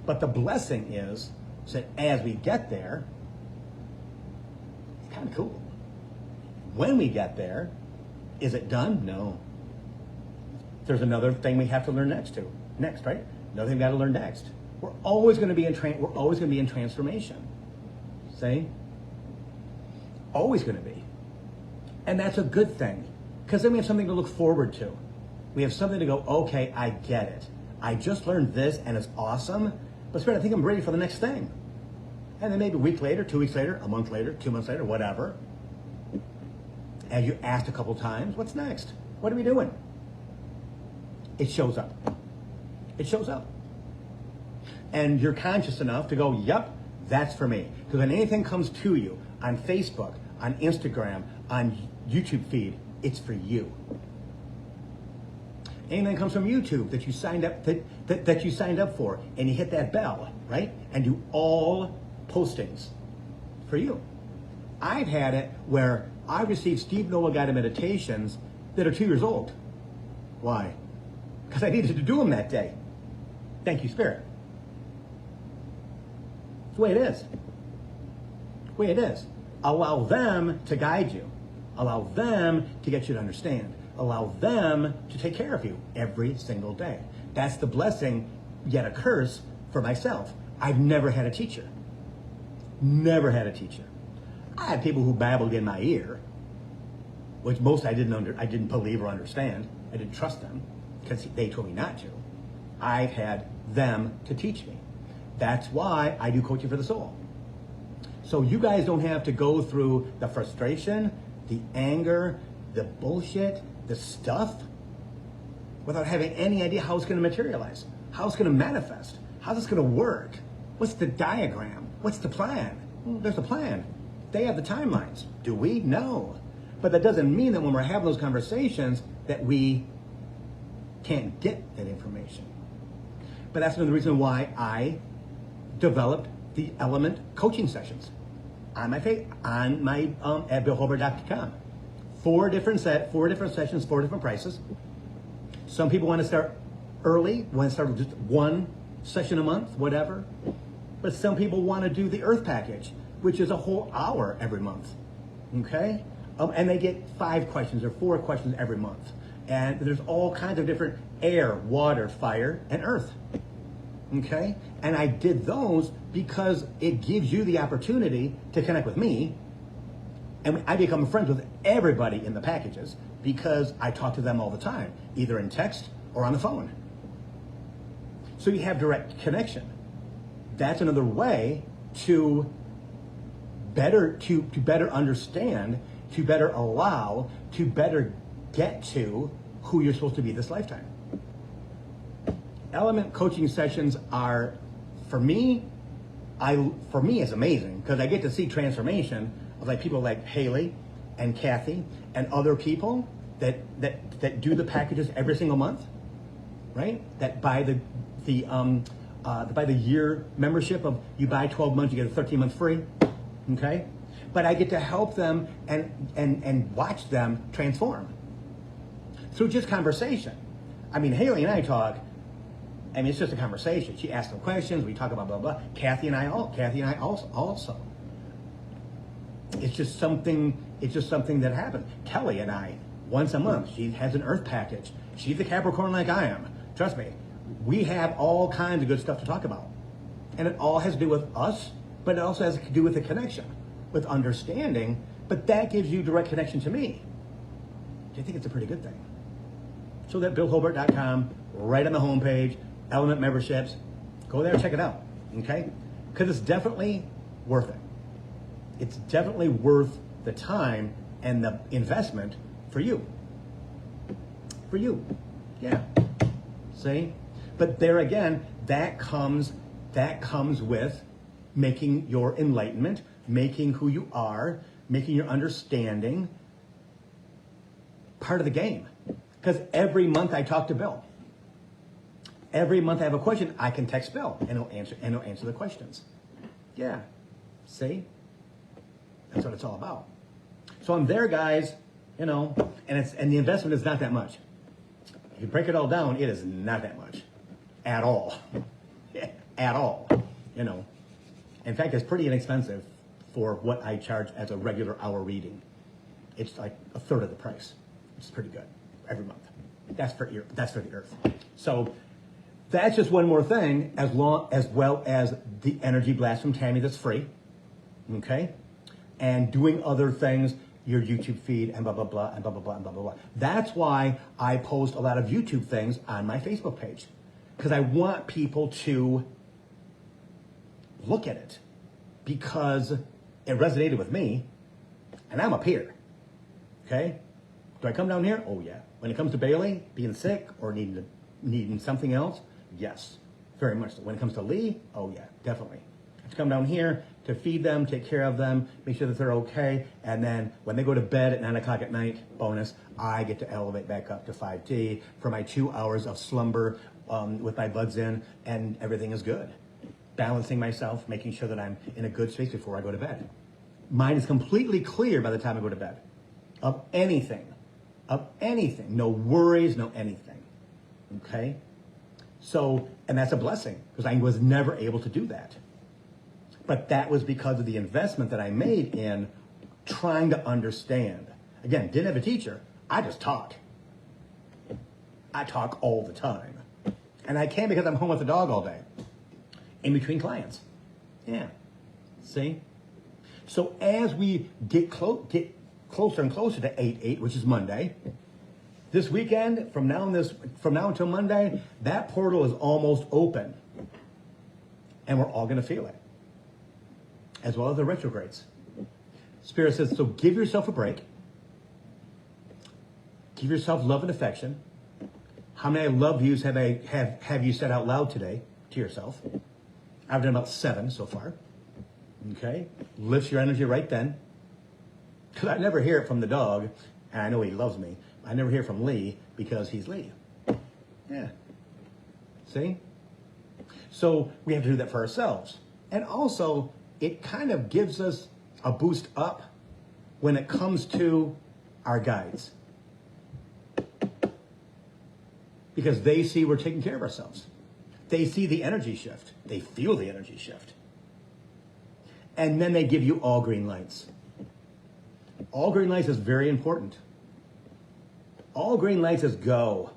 But the blessing is that as we get there, it's kind of cool. When we get there, is it done? No. There's another thing we have to learn next, right? Another thing we got to learn next. We're always going to be in transformation. See? Always going to be. And that's a good thing. Because then we have something to look forward to. We have something to go, okay, I get it. I just learned this and it's awesome. But Spirit, I think I'm ready for the next thing. And then maybe a week later, 2 weeks later, a month later, 2 months later, whatever. As you asked a couple times, what's next? What are we doing? It shows up. It shows up. And you're conscious enough to go, yep, that's for me. Because when anything comes to you on Facebook, on Instagram, on YouTube feed, it's for you. Anything that comes from YouTube that you signed up that you signed up for, and you hit that bell, right? And do all postings for you. I've had it where I received Steve Noah guided meditations that are 2 years old. Why? Because I needed to do them that day. Thank you, Spirit. It's the way it is. The way it is. Allow them to guide you. Allow them to get you to understand. Allow them to take care of you every single day. That's the blessing, yet a curse for myself. I've never had a teacher. Never had a teacher. I had people who babbled in my ear, which most I didn't believe or understand. I didn't trust them because they told me not to. I've had them to teach me. That's why I do coaching for the soul. So you guys don't have to go through the frustration, the anger, the bullshit, the stuff without having any idea how it's going to materialize, how it's going to manifest, how's it's going to work, what's the diagram, what's the plan? Well, there's a plan. They have the timelines. Do we? No. But that doesn't mean that when we're having those conversations that we can't get that information. But that's another reason why I developed the Element coaching sessions on my at billhobart.com. 4 different sessions, 4 different prices. Some people want to start early, want to start with just 1 session a month, whatever. But some people want to do the Earth package, which is a whole hour every month. Okay? And they get 5 questions or 4 questions every month. And there's all kinds of different air, water, fire, and earth. Okay? And I did those because it gives you the opportunity to connect with me. And I become friends with everybody in the packages because I talk to them all the time, either in text or on the phone. So you have direct connection. That's another way to better understand, to better allow, to better get to who you're supposed to be this lifetime. Element coaching sessions are for me, it's amazing because I get to see transformation of like people like Haley and Kathy and other people that do the packages every single month, right? That buy the year membership of you buy 12 months, you get a 13 month free, okay? But I get to help them and watch them transform through just conversation. I mean, Haley and I talk. I mean, it's just a conversation. She asks them questions. We talk about blah blah. Kathy and I also. It's just something that happens. Kelly and I, once a month, she has an Earth package. She's a Capricorn like I am. Trust me, we have all kinds of good stuff to talk about, and it all has to do with us, but it also has to do with the connection, with understanding. But that gives you direct connection to me. I think it's a pretty good thing. So that billhobart.com, right on the homepage, Element memberships, go there and check it out, okay? Because it's definitely worth it. It's definitely worth the time and the investment for you. For you, yeah. See? But there again, that comes with making your enlightenment, making who you are, making your understanding part of the game. Because every month I talk to Bill. Every month I have a question, I can text Bill and he'll answer the questions. Yeah. See? That's what it's all about. So I'm there, guys, and the investment is not that much. If you break it all down, it is not that much. At all. At all. In fact, it's pretty inexpensive for what I charge as a regular hour reading. It's like a third of the price. It's pretty good every month. That's for the earth. So that's just one more thing, as well as the energy blast from Tammy that's free, okay? And doing other things, your YouTube feed and blah, blah, blah, and blah, blah, blah, and blah, blah, blah. That's why I post a lot of YouTube things on my Facebook page, because I want people to look at it, because it resonated with me, and I'm up here, okay? Do I come down here? Oh, yeah. When it comes to Bailey being sick or needing something else, yes, very much so. When it comes to Lee, oh yeah, definitely. I have to come down here to feed them, take care of them, make sure that they're okay, and then when they go to bed at 9 o'clock at night, bonus, I get to elevate back up to 5D for my 2 hours of slumber with my buds in, and everything is good. Balancing myself, making sure that I'm in a good space before I go to bed. Mind is completely clear by the time I go to bed. Of anything. No worries, no anything. Okay? So, and that's a blessing, because I was never able to do that. But that was because of the investment that I made in trying to understand. Again, didn't have a teacher. I just talk. I talk all the time. And I can because I'm home with the dog all day. In between clients. Yeah. See? So as we get closer and closer to 8/8, which is Monday, this weekend, from now until Monday, that portal is almost open. And we're all going to feel it. As well as the retrogrades. Spirit says, so give yourself a break. Give yourself love and affection. How many I love yous have you said out loud today to yourself? I've done about 7 so far. Okay? Lifts your energy right then. Because I never hear it from the dog, and I know he loves me. I never hear from Lee because he's Lee. Yeah. See? So we have to do that for ourselves. And also, it kind of gives us a boost up when it comes to our guides. Because they see we're taking care of ourselves. They see the energy shift. They feel the energy shift. And then they give you all green lights. All green lights is very important. All green lights is go.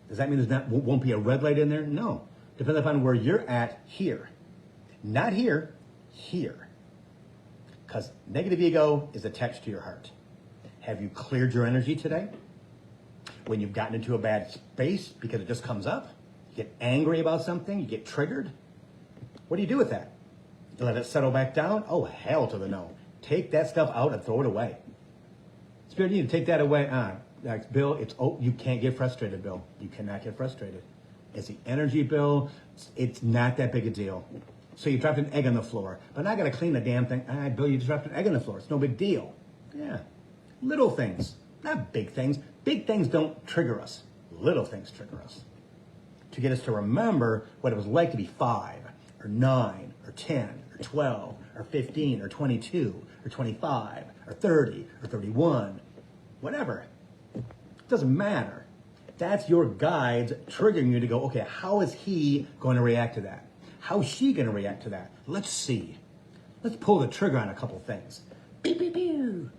Does that mean won't be a red light in there? No. Depends upon where you're at here. Not here, here. Because negative ego is attached to your heart. Have you cleared your energy today? When you've gotten into a bad space because it just comes up, you get angry about something, you get triggered. What do you do with that? You let it settle back down? Oh, hell to the no. Take that stuff out and throw it away. Spirit, you need to take that away. Like, Bill, you can't get frustrated, Bill. You cannot get frustrated. It's the energy, Bill. It's not that big a deal. So you dropped an egg on the floor, but I got to clean the damn thing. Bill, you just dropped an egg on the floor. It's no big deal. Yeah. Little things, not big things. Big things don't trigger us. Little things trigger us. To get us to remember what it was like to be 5 or 9 or 10 or 12 or 15 or 22 or 25 or 30 or 31, whatever. It doesn't matter. That's your guides triggering you to go, okay, how is he going to react to that? How's she going to react to that? Let's see. Let's pull the trigger on a couple things. Beep, beep, beep.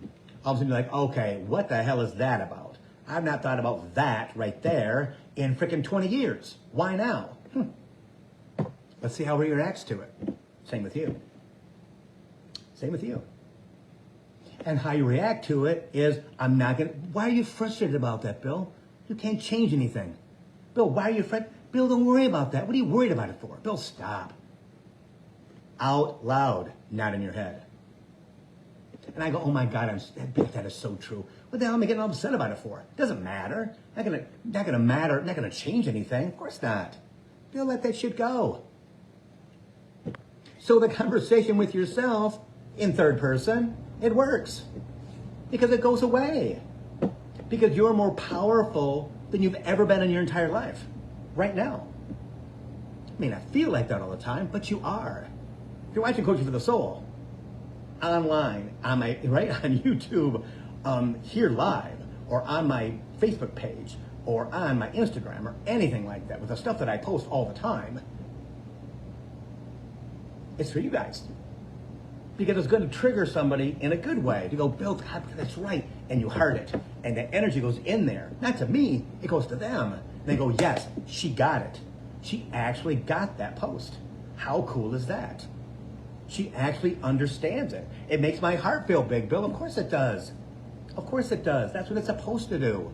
All of a sudden you're like, okay, what the hell is that about? I've not thought about that right there in frickin' 20 years. Why now? Let's see how he reacts to it. Same with you. Same with you. And how you react to it is, I'm not going to... Why are you frustrated about that, Bill? You can't change anything. Bill, why are you frustrated? Bill, don't worry about that. What are you worried about it for? Bill, stop. Out loud, not in your head. And I go, oh my God, that is so true. What the hell am I getting all upset about it for? It doesn't matter. Not gonna matter. Not gonna change anything. Of course not. Bill, let that shit go. So the conversation with yourself in third person, it works. Because it goes away. Because you're more powerful than you've ever been in your entire life. Right now. It may not feel like that all the time, but you are. If you're watching Coaching for the Soul, online, on YouTube, here live, or on my Facebook page, or on my Instagram, or anything like that, with the stuff that I post all the time, it's for you guys. Because it's going to trigger somebody in a good way to go, Bill, God, that's right, and you heard it, and the energy goes in there. Not to me, it goes to them. And they go, yes, she got it. She actually got that post. How cool is that? She actually understands it. It makes my heart feel big, Bill. Of course it does. Of course it does. That's what it's supposed to do.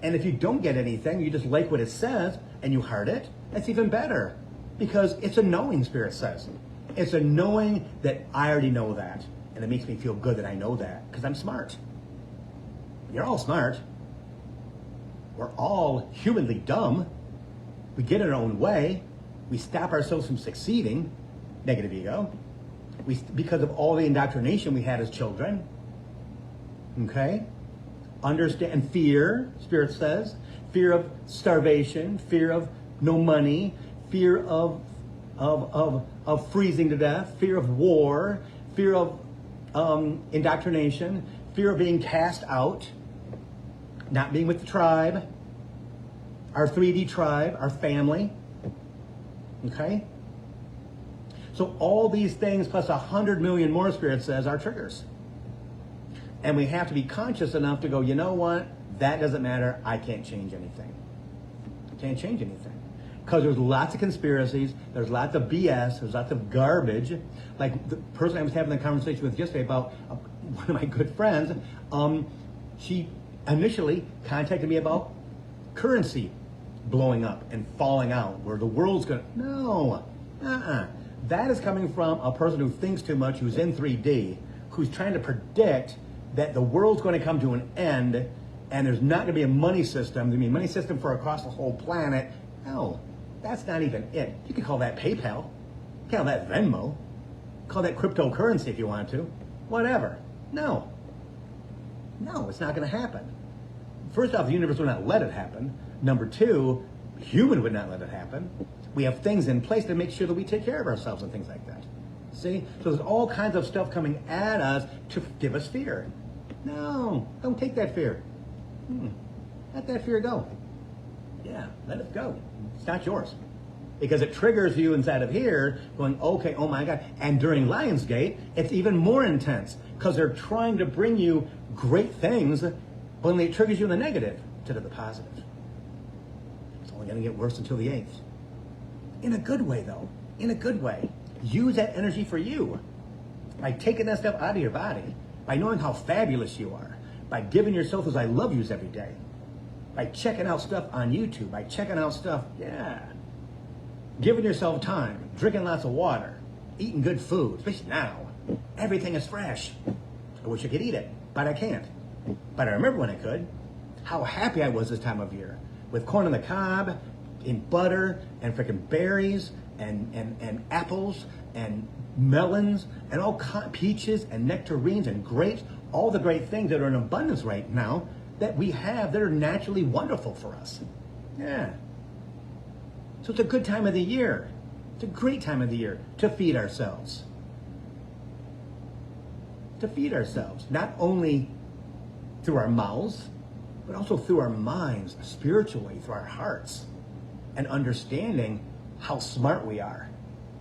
And if you don't get anything, you just like what it says, and you heard it, that's even better. Because it's a knowing, Spirit says. It's a knowing that I already know that. And it makes me feel good that I know that, because I'm smart. You're all smart. We're all humanly dumb. We get in our own way. We stop ourselves from succeeding. Negative ego. Because of all the indoctrination we had as children. Okay? Understand fear, Spirit says. Fear of starvation. Fear of no money. Fear of freezing to death. Fear of war. Fear of indoctrination. Fear of being cast out. Not being with the tribe. Our 3D tribe. Our family. Okay? So all these things plus 100 million more, Spirit says, are triggers. And we have to be conscious enough to go, you know what? That doesn't matter. I can't change anything. I can't change anything. Because there's lots of conspiracies. There's lots of BS. There's lots of garbage. Like the person I was having the conversation with yesterday about one of my good friends, she initially contacted me about currency blowing up and falling out, where the world's going to... No. That is coming from a person who thinks too much, who's in 3D, who's trying to predict that the world's going to come to an end and there's not going to be a money system. There's going to be a money system for across the whole planet. No, that's not even it. You can call that PayPal. You can call that Venmo. Call that cryptocurrency if you want to. Whatever. No. No, it's not going to happen. First off, the universe would not let it happen. Number two, human would not let it happen. We have things in place to make sure that we take care of ourselves and things like that. See? So there's all kinds of stuff coming at us to give us fear. No, don't take that fear. Let that fear go. Yeah, let it go. It's not yours. Because it triggers you inside of here going, okay, oh my God. And during Lionsgate, it's even more intense because they're trying to bring you great things, but when it triggers you in the negative to the positive. It's only going to get worse until the 8th. In a good way, though. In a good way. Use that energy for you. By taking that stuff out of your body. By knowing how fabulous you are. By giving yourself those I love yous every day. By checking out stuff on YouTube. By checking out stuff, giving yourself time. Drinking lots of water. Eating good food. Especially now. Everything is fresh. I wish I could eat it, but I can't. But I remember when I could. How happy I was this time of year. With corn on the cob, in butter and freaking berries and apples and melons and all peaches and nectarines and grapes, all the great things that are in abundance right now that we have that are naturally wonderful for us. Yeah. So it's a good time of the year. It's a great time of the year to feed ourselves. To feed ourselves, not only through our mouths, but also through our minds, spiritually, through our hearts, and understanding how smart we are,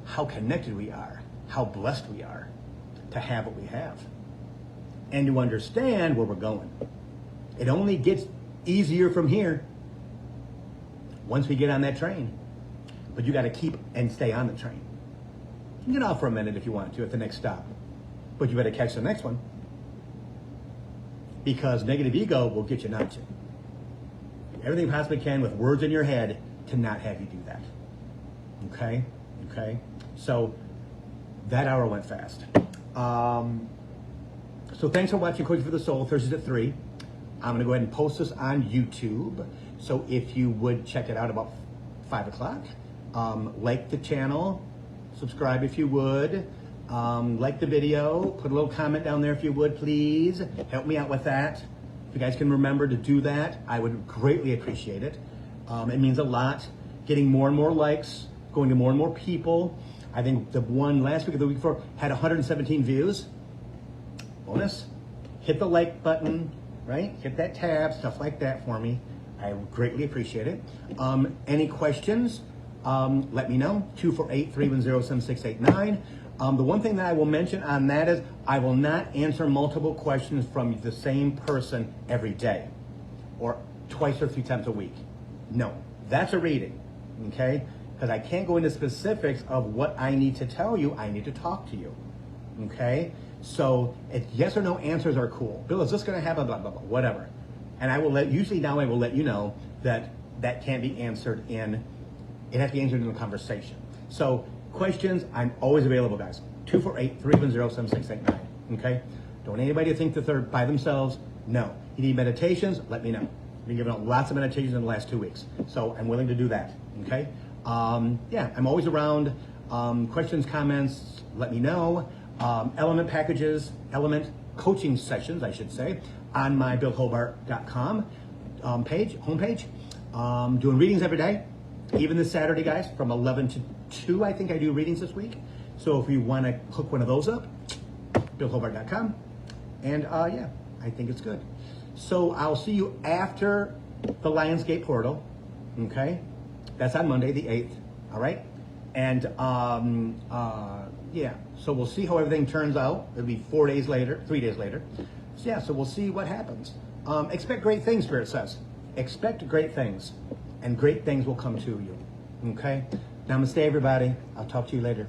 how connected we are, how blessed we are to have what we have, and to understand where we're going. It only gets easier from here once we get on that train. But you got to keep and stay on the train. You can get off for a minute if you want to at the next stop, but you better catch the next one, because negative ego will get you not to. Everything you possibly can with words in your head to not have you do that. Okay? Okay? So that hour went fast. So thanks for watching Coaching for the Soul, Thursdays at 3. I'm going to go ahead and post this on YouTube. So if you would check it out about 5 o'clock, like the channel, subscribe if you would, like the video, put a little comment down there if you would, please. Help me out with that. If you guys can remember to do that, I would greatly appreciate it. It means a lot. Getting more and more likes, going to more and more people. I think the one last week or the week before had 117 views. Bonus. Hit the like button, right? Hit that tab, stuff like that for me. I greatly appreciate it. Any questions, let me know. 248-310-7689. The one thing that I will mention on that is I will not answer multiple questions from the same person every day or twice or 3 times a week. No, that's a reading, okay? Because I can't go into specifics of what I need to tell you. I need to talk to you, okay? So yes or no answers are cool. Bill, is this going to happen? Blah, blah, blah, whatever. And I will usually now I will let you know that that can't be answered it has to be answered in a conversation. So questions, I'm always available, guys. 248-310-7689, okay? Don't want anybody to think that they're by themselves. No. You need meditations? Let me know. I've been giving out lots of meditations in the last 2 weeks. So I'm willing to do that, okay? Yeah, I'm always around. Questions, comments, let me know. Element element coaching sessions, I should say, on my billhobart.com homepage. Doing readings every day, even this Saturday, guys, from 11 to 2, I think I do readings this week. So if you want to hook one of those up, billhobart.com. And yeah, I think it's good. So I'll see you after the Lionsgate portal, okay? That's on Monday, the 8th, all right? And yeah, so we'll see how everything turns out. It'll be 3 days later. So yeah, so we'll see what happens. Expect great things, Spirit says. Expect great things, and great things will come to you, okay? Namaste, everybody. I'll talk to you later.